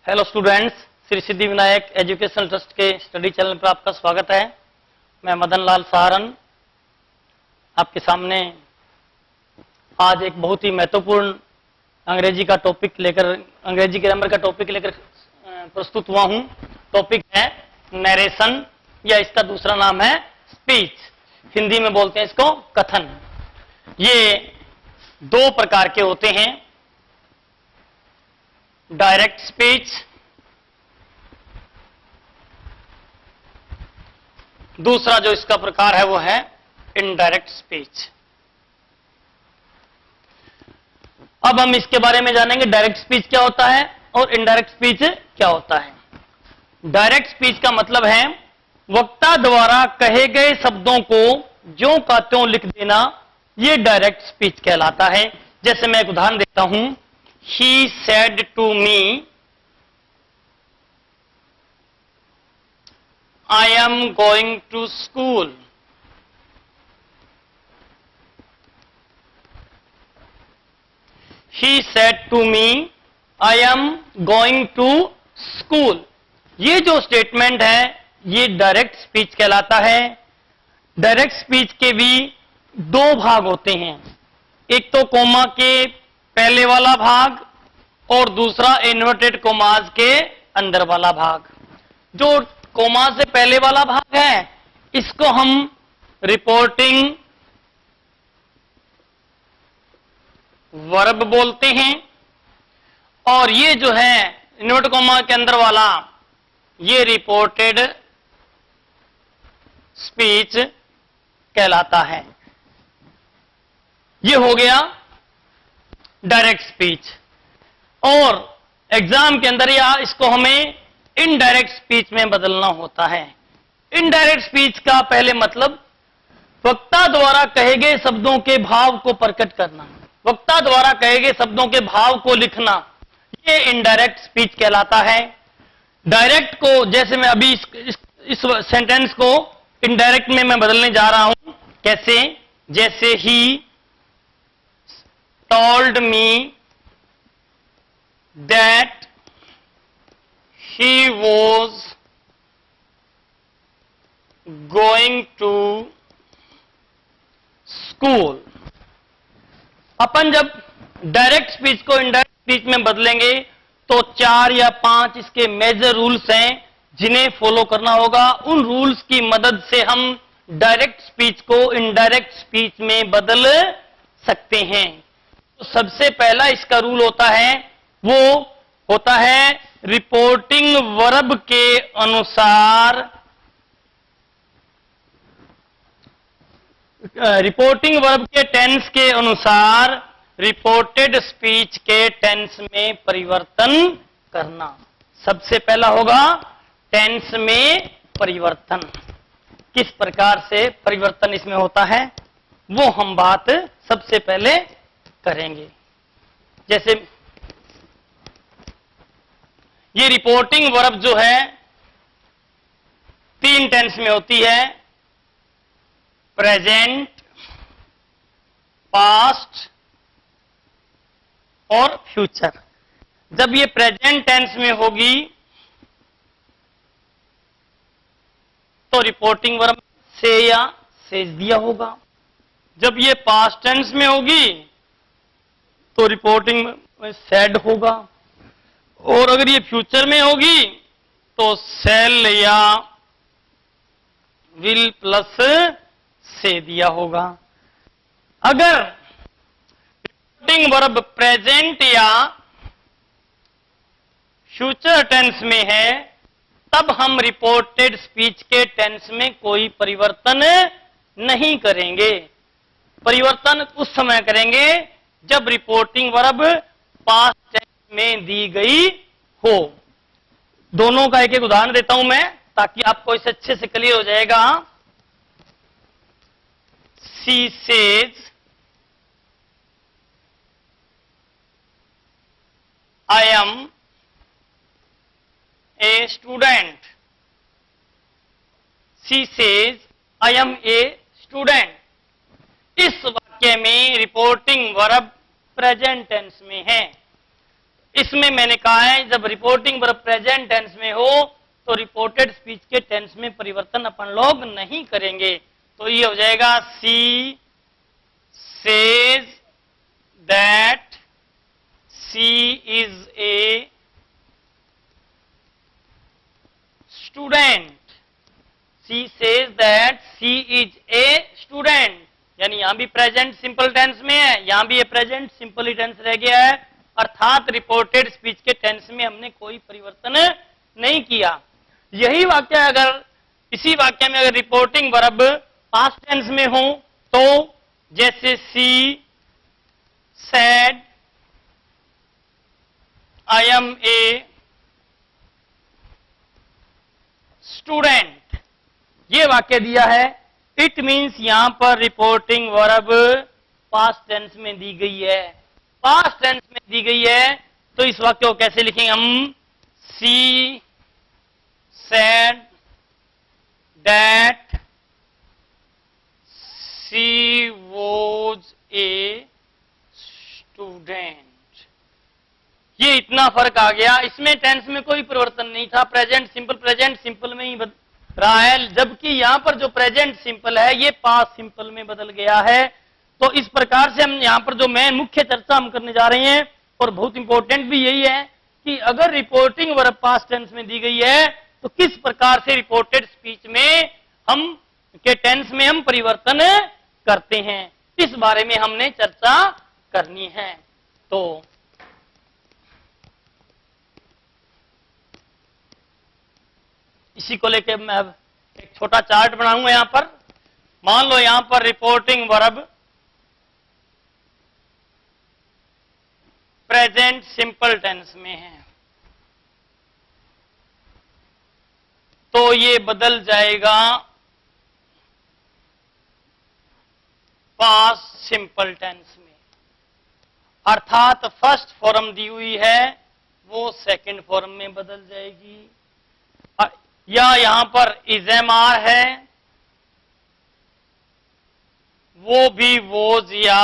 Hello students, Shri Siddhi Vinayak educational trust के study channel पर आपका स्वागत है। मैं मदन लाल सहारन आपके सामने आज एक बहुत ही महत्वपूर्ण अंग्रेजी ग्रामर का टॉपिक लेकर प्रस्तुत हुआ हूं। टॉपिक है नरेशन या इसका दूसरा नाम है स्पीच। हिंदी में बोलते हैं इसको कथन। ये दो प्रकार के होते हैं, डायरेक्ट स्पीच, दूसरा जो इसका प्रकार है वो है इनडायरेक्ट स्पीच। अब हम इसके बारे में जानेंगे डायरेक्ट स्पीच क्या होता है और इनडायरेक्ट स्पीच क्या होता है। डायरेक्ट स्पीच का मतलब है वक्ता द्वारा कहे गए शब्दों को ज्यों का त्यों लिख देना, यह डायरेक्ट स्पीच कहलाता है। जैसे मैं एक उदाहरण देता हूं, He said to me, I am going to school. He said to me, I am going to school. ये जो स्टेटमेंट है ये डायरेक्ट स्पीच कहलाता है। डायरेक्ट स्पीच के भी दो भाग होते हैं, एक तो कोमा के पहले वाला भाग और दूसरा इन्वर्टेड कोमास के अंदर वाला भाग। जो कोमा से पहले वाला भाग है इसको हम रिपोर्टिंग वर्ब बोलते हैं, और ये जो है इन्वर्टेड कोमा के अंदर वाला ये रिपोर्टेड स्पीच कहलाता है। ये हो गया डायरेक्ट स्पीच। और एग्जाम के अंदर या इसको हमें इनडायरेक्ट स्पीच में बदलना होता है। इनडायरेक्ट स्पीच का पहले मतलब वक्ता द्वारा कहे गए शब्दों के भाव को प्रकट करना, वक्ता द्वारा कहे गए शब्दों के भाव को लिखना, यह इनडायरेक्ट स्पीच कहलाता है। डायरेक्ट को जैसे मैं अभी इस सेंटेंस को इनडायरेक्ट में मैं बदलने जा रहा हूं। कैसे? जैसे ही told me that he was going to school। अपन जब डायरेक्ट स्पीच को इनडायरेक्ट स्पीच में बदलेंगे तो 4 या 5 इसके मेजर रूल्स हैं जिन्हें फॉलो करना होगा। उन रूल्स की मदद से हम डायरेक्ट स्पीच को इनडायरेक्ट स्पीच में बदल सकते हैं। तो सबसे पहला इसका रूल होता है वो होता है रिपोर्टिंग वर्ब के अनुसार, रिपोर्टिंग वर्ब के टेंस के अनुसार रिपोर्टेड स्पीच के टेंस में परिवर्तन करना। सबसे पहला होगा टेंस में परिवर्तन। किस प्रकार से परिवर्तन इसमें होता है वो हम बात सबसे पहले करेंगे। जैसे ये रिपोर्टिंग वर्ब जो है 3 टेंस में होती है, प्रेजेंट, पास्ट और फ्यूचर। जब ये प्रेजेंट टेंस में होगी तो रिपोर्टिंग वर्ब से या सेज दिया होगा। जब ये पास्ट टेंस में होगी तो रिपोर्टिंग में सेड होगा, और अगर ये फ्यूचर में होगी तो सेल या विल प्लस से दिया होगा। अगर रिपोर्टिंग वर्ब प्रेजेंट या फ्यूचर टेंस में है तब हम रिपोर्टेड स्पीच के टेंस में कोई परिवर्तन नहीं करेंगे। परिवर्तन उस समय करेंगे जब रिपोर्टिंग वर्ब पास्ट टेंस में दी गई हो। दोनों का एक एक उदाहरण देता हूं मैं ताकि आपको इसे अच्छे से क्लियर हो जाएगा। She says I am a student. She says I am a student. इस वाक्य में रिपोर्टिंग वर्ब प्रेजेंट टेंस में है। इसमें मैंने कहा है जब रिपोर्टिंग वर्ब प्रेजेंट टेंस में हो तो रिपोर्टेड स्पीच के टेंस में परिवर्तन अपन लोग नहीं करेंगे। तो ये हो जाएगा she says that she is a student. She says that she is a student, यानी यहां भी प्रेजेंट सिंपल टेंस में है, यहां भी ये प्रेजेंट सिंपल टेंस रह गया है, अर्थात रिपोर्टेड स्पीच के टेंस में हमने कोई परिवर्तन नहीं किया। यही वाक्य अगर इसी वाक्य में अगर रिपोर्टिंग वर्ब पास्ट टेंस में हो तो जैसे she said I am a student, ये वाक्य दिया है, इट मींस यहां पर रिपोर्टिंग वर्ब पास्ट टेंस में दी गई है। पास्ट टेंस में दी गई है तो इस वाक्य को कैसे लिखेंगे हम? She said that she was a student. ये इतना फर्क आ गया, इसमें टेंस में कोई परिवर्तन नहीं था, प्रेजेंट सिंपल में ही रहा है, जबकि यहां पर जो प्रेजेंट सिंपल है ये पास्ट सिंपल में बदल गया है। तो इस प्रकार से हम यहां पर जो मेन मुख्य चर्चा हम करने जा रहे हैं और बहुत इंपॉर्टेंट भी यही है कि अगर रिपोर्टिंग वर्ब पास्ट टेंस में दी गई है तो किस प्रकार से रिपोर्टेड स्पीच में हम के टेंस में हम परिवर्तन करते हैं, इस बारे में हमने चर्चा करनी है। तो इसी को लेकर मैं अब एक छोटा चार्ट बनाऊंगा यहां पर। मान लो यहां पर reporting verb present simple tense में है तो ये बदल जाएगा पास्ट सिंपल टेंस में, अर्थात फर्स्ट फॉर्म दी हुई है वो सेकंड फॉर्म में बदल जाएगी, या यहां पर इजेमार है वो भी वोज या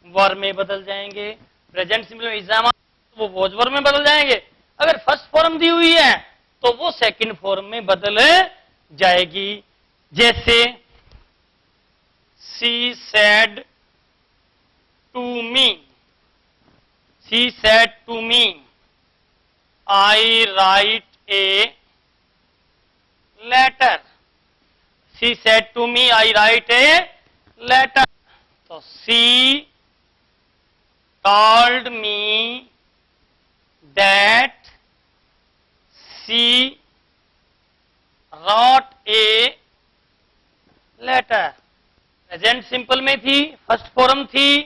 वर में बदल जाएंगे। प्रेजेंट सिंपल में इजेमार वो वोज वर में बदल जाएंगे, अगर फर्स्ट फॉर्म दी हुई है तो वो सेकंड फॉर्म में बदल जाएगी। जैसे she said to me, she said to me I write a letter. She said to me, I write a letter. So she told me that she wrote a letter. Present simple में थी, first form थी,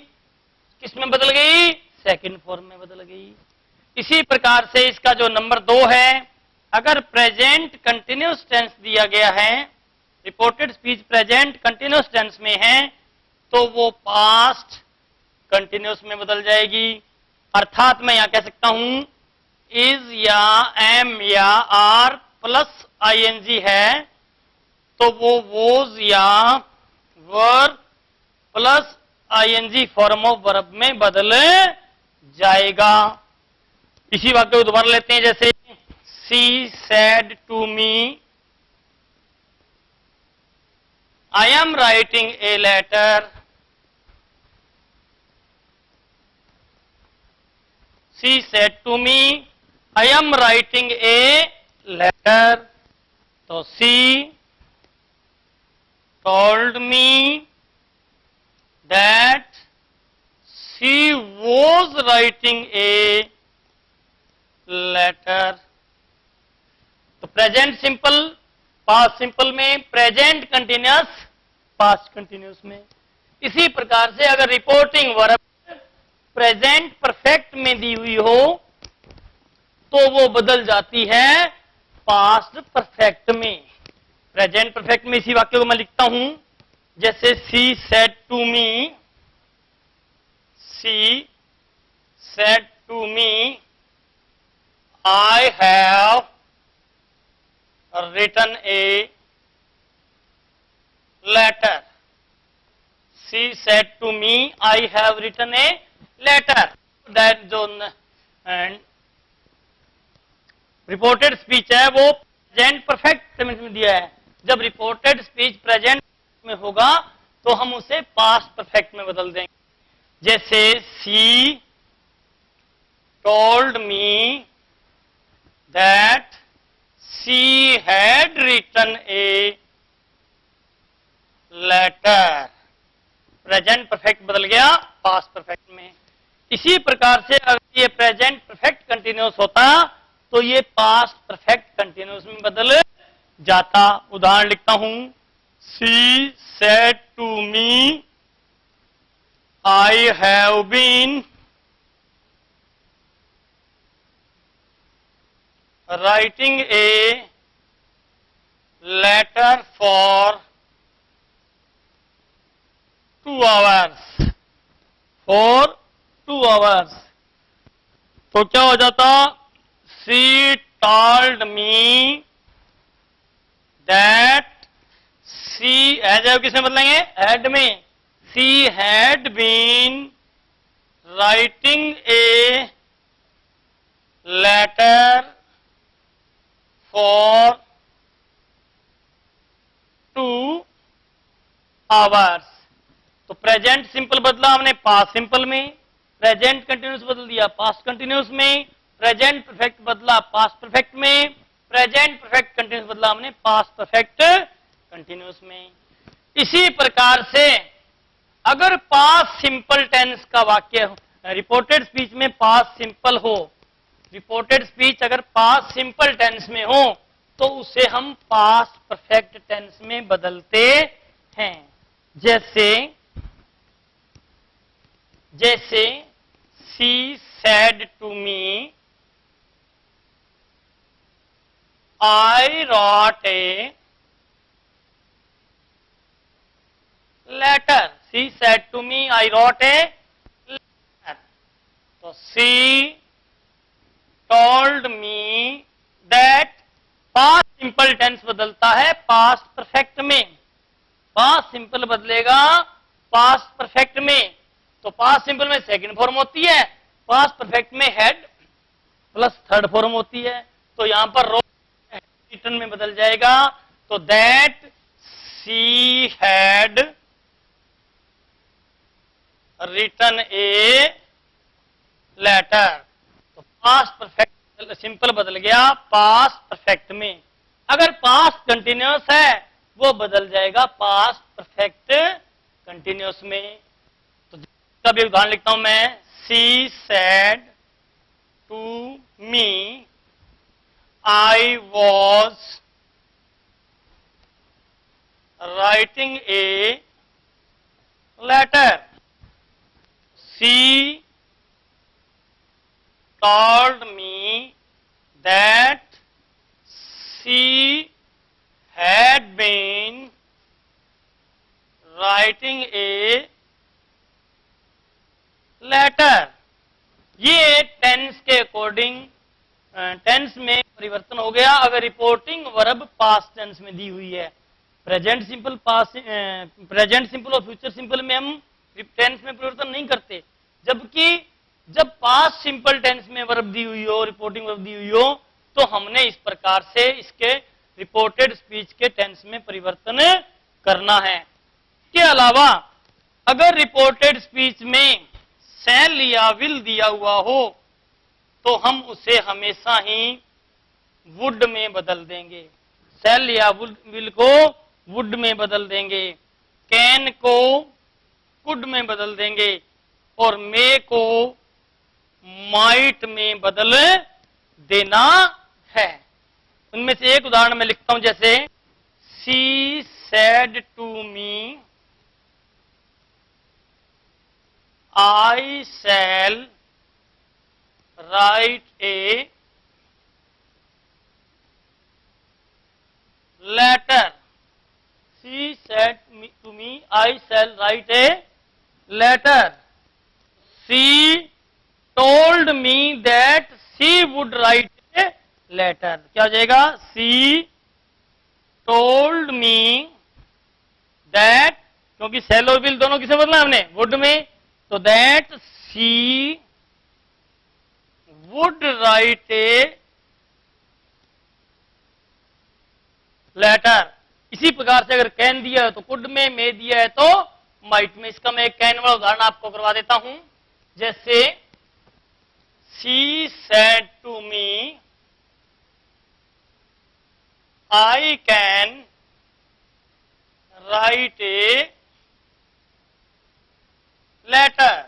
किस में बदल गई? Second form में बदल गई। इसी प्रकार से इसका जो नंबर 2 है, अगर प्रेजेंट कंटिन्यूअस टेंस दिया गया है, reported speech present continuous tense में है तो वो पास्ट कंटिन्यूअस में बदल जाएगी। अर्थात मैं यहां कह सकता हूं इज या एम या आर प्लस आईएनजी है तो वो वोज या were plus I N G form of verb में बदल जाएगा। इसी वाक्य को दोबारा लेते हैं, जैसे she said to me I am writing a letter, she said to me I am writing a letter, तो she told me that she was writing a letter. तो प्रेजेंट सिंपल पास्ट सिंपल में, present continuous past continuous में। इसी प्रकार से अगर reporting verb present perfect में दी हुई हो तो वो बदल जाती है पास्ट परफेक्ट में। प्रेजेंट परफेक्ट में इसी वाक्य को मैं लिखता हूं, जैसे she said to me, she said to me I have written a letter. She said to me, I have written a letter. That जो रिपोर्टेड स्पीच है वो प्रेजेंट परफेक्ट टेंस में दिया है। जब रिपोर्टेड स्पीच प्रेजेंट में होगा तो हम उसे पास्ट परफेक्ट में बदल देंगे। जैसे she told me that she had written a letter, present perfect बदल गया पास्ट परफेक्ट में। इसी प्रकार से अगर ये प्रेजेंट परफेक्ट कंटिन्यूअस होता तो ये पास्ट परफेक्ट कंटिन्यूअस में बदल जाता। उदाहरण लिखता हूं, she said to me I have been writing a letter for 2 hours, for 2 hours। तो क्या हो जाता, she told me that she has है किसमें बदलेंगे, हैड में, she had been writing a letter for 2 hours। तो प्रेजेंट सिंपल बदला हमने पास्ट सिंपल में, प्रेजेंट कंटिन्यूअस बदल दिया पास्ट कंटिन्यूअस में, प्रेजेंट परफेक्ट बदला पास्ट परफेक्ट में, प्रेजेंट परफेक्ट कंटिन्यूअस बदला हमने पास्ट परफेक्ट कंटिन्यूअस में। इसी प्रकार से अगर पास्ट सिंपल टेंस का वाक्य रिपोर्टेड स्पीच में पास्ट सिंपल हो, रिपोर्टेड स्पीच अगर पास्ट सिंपल टेंस में हो तो उसे हम पास्ट परफेक्ट टेंस में बदलते हैं। जैसे she said to me I wrote a letter, she said to me I wrote a letter. तो she told me that, past simple tense बदलता है पास्ट परफेक्ट में, पास्ट सिंपल बदलेगा पास्ट परफेक्ट में। तो पास्ट सिंपल में second form होती है, पास्ट परफेक्ट में हेड प्लस थर्ड फॉर्म होती है। तो यहां पर रिटन में बदल जाएगा। तो that she had written a letter. तो पास्ट परफेक्ट सिंपल बदल गया पास्ट परफेक्ट में। अगर पास्ट कंटिन्यूअस है वो बदल जाएगा पास्ट परफेक्ट कंटिन्यूअस में। तो तब एक उदाहरण लिखता हूं मैं, she said to me I was writing a letter, she told me that she had been writing a letter। ये टेंस के अकॉर्डिंग टेंस में परिवर्तन हो गया अगर रिपोर्टिंग वर्ब पास्ट टेंस में दी हुई है। Present simple past present simple और फ्यूचर सिंपल में हम टेंस में परिवर्तन नहीं करते, जबकि जब पास्ट सिंपल टेंस में वर्ब दी हुई हो, रिपोर्टिंग वर्ब दी हुई हो, तो हमने इस प्रकार से इसके रिपोर्टेड स्पीच के टेंस में परिवर्तन करना है। इसके अलावा अगर रिपोर्टेड स्पीच में शैल या विल दिया हुआ हो तो हम उसे हमेशा ही वुड में बदल देंगे, शैल या विल को वुड में बदल देंगे, कैन को कुड में बदल देंगे और मे को माइट में बदल देना है। उनमें से एक उदाहरण मैं लिखता हूं, जैसे she said to me I shall write a letter, she said to me I shall write a letter, she told me that she would write a letter. क्या हो जाएगा, सी टोल्ड मी दैट, क्योंकि shall और will दोनों किसे बदला हमने, would में, तो that she write a letter. इसी प्रकार से अगर कैन दिया है तो कुड में, मे दिया है तो माइट में। इसका मैं एक कैन वाला उदाहरण आपको करवा देता हूं। जैसे she said to me I can write a letter.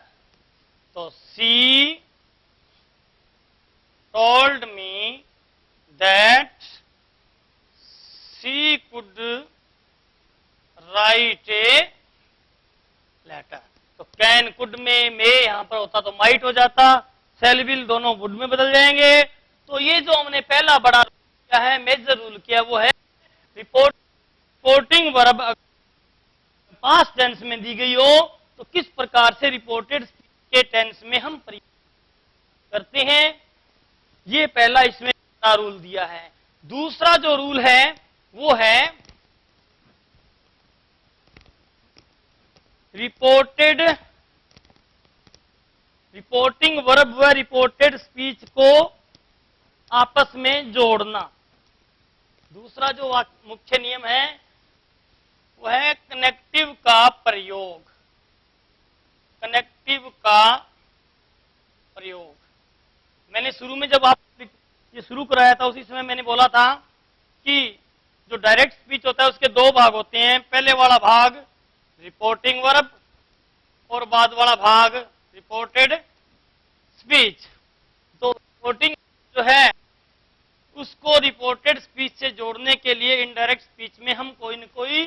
तो she told me that she could write a letter. तो कैन कुड में, मे यहां पर होता तो माइट हो जाता, सेल विल दोनों वुड में बदल जाएंगे। तो ये जो हमने पहला बड़ा रूल किया है, मेजर रूल किया, वो है रिपोर्टिंग वर्ब पास्ट टेंस में दी गई हो तो किस प्रकार से रिपोर्टेड के टेंस में हम प्रयोग करते हैं। ये पहला इसमें रूल दिया है। दूसरा जो रूल है वो है रिपोर्टिंग वर्ब व रिपोर्टेड स्पीच को आपस में जोड़ना। दूसरा जो मुख्य नियम है वो है कनेक्टिव का प्रयोग। कनेक्टिव का प्रयोग मैंने शुरू में जब आप ये शुरू कराया था उसी समय मैंने बोला था कि जो डायरेक्ट स्पीच होता है उसके दो भाग होते हैं। पहले वाला भाग रिपोर्टिंग वर्ब और बाद वाला भाग रिपोर्टेड स्पीच। तो रिपोर्टिंग जो है उसको रिपोर्टेड स्पीच से जोड़ने के लिए इनडायरेक्ट स्पीच में हम कोई न कोई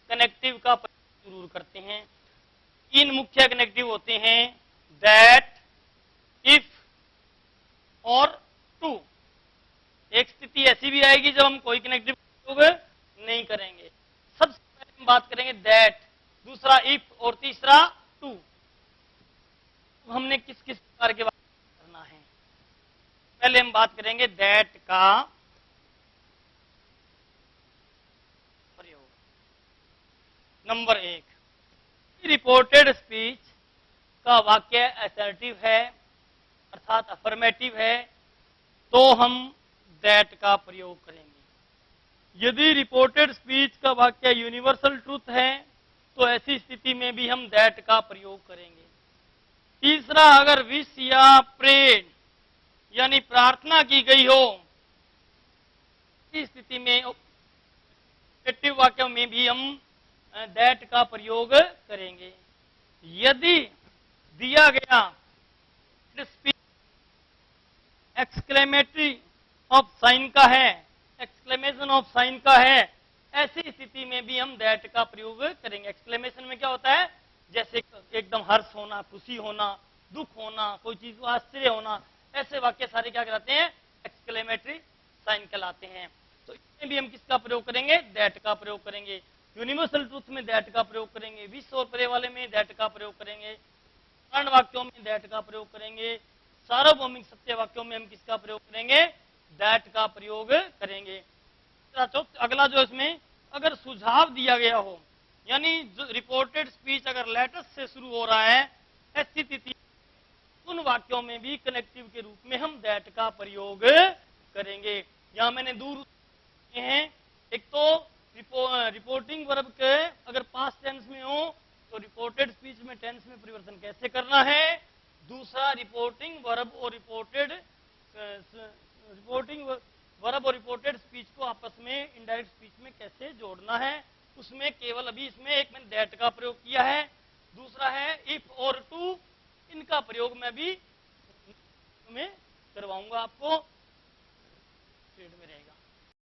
कनेक्टिव का प्रयोग जरूर करते हैं। तीन मुख्य कनेक्टिव होते हैं, दैट, इफ और टू। एक स्थिति ऐसी भी आएगी जब हम कोई कनेक्टिव प्रयोग नहीं करेंगे। सबसे पहले हम बात करेंगे दैट, दूसरा इफ और तीसरा टू। हमने किस किस प्रकार के बात करना है। पहले हम बात करेंगे दैट का प्रयोग। नंबर एक, रिपोर्टेड स्पीच का वाक्य असर्टिव है अर्थात अफर्मेटिव है तो हम दैट का प्रयोग करेंगे। यदि रिपोर्टेड स्पीच का वाक्य यूनिवर्सल ट्रूथ है तो ऐसी स्थिति में भी हम दैट का प्रयोग करेंगे। तीसरा, अगर विश या प्रेड यानी प्रार्थना की गई हो इस स्थिति में ऑब्जेक्टिव वाक्यों में भी हम दैट का प्रयोग करेंगे। यदि दिया गया एक्सक्लेमेटरी ऑफ साइन का है, एक्सक्लेमेशन ऑफ साइन का है, ऐसी स्थिति में भी हम दैट का प्रयोग करेंगे। एक्सक्लेमेशन में क्या होता है, जैसे एकदम हर्ष होना, खुशी होना, दुख होना, कोई चीज को आश्चर्य होना, ऐसे वाक्य सारे क्या कहलाते हैं, एक्सक्लेमेटरी साइन कहलाते हैं। तो इसमें भी हम किसका प्रयोग करेंगे, दैट का प्रयोग करेंगे। यूनिवर्सल ट्रूथ में दैट का प्रयोग करेंगे, विश्व और परे वाले में दैट का प्रयोग करेंगे, कारण वाक्यों में दैट का प्रयोग करेंगे, सार्वभौमिक सत्य वाक्यों में हम किसका प्रयोग करेंगे, दैट का प्रयोग करेंगे। अगला जो इसमें अगर सुझाव दिया गया हो यानी रिपोर्टेड स्पीच अगर लेटर्स से शुरू हो रहा है ऐसी स्थिति उन वाक्यों में भी कनेक्टिव के रूप में हम दैट का प्रयोग करेंगे। यहां मैंने दूर हैं, एक तो रिपोर्टिंग वर्ब के अगर पास्ट टेंस में हो तो रिपोर्टेड स्पीच में टेंस में परिवर्तन कैसे करना है, दूसरा रिपोर्टिंग वर्ब और रिपोर्टेड स्पीच को आपस में इनडायरेक्ट स्पीच में कैसे जोड़ना है। उसमें केवल अभी इसमें एक मैंने दैट का प्रयोग किया है, दूसरा है इफ और टू, इनका प्रयोग मैं भी करवाऊंगा आपको, पीरियड में रहेगा।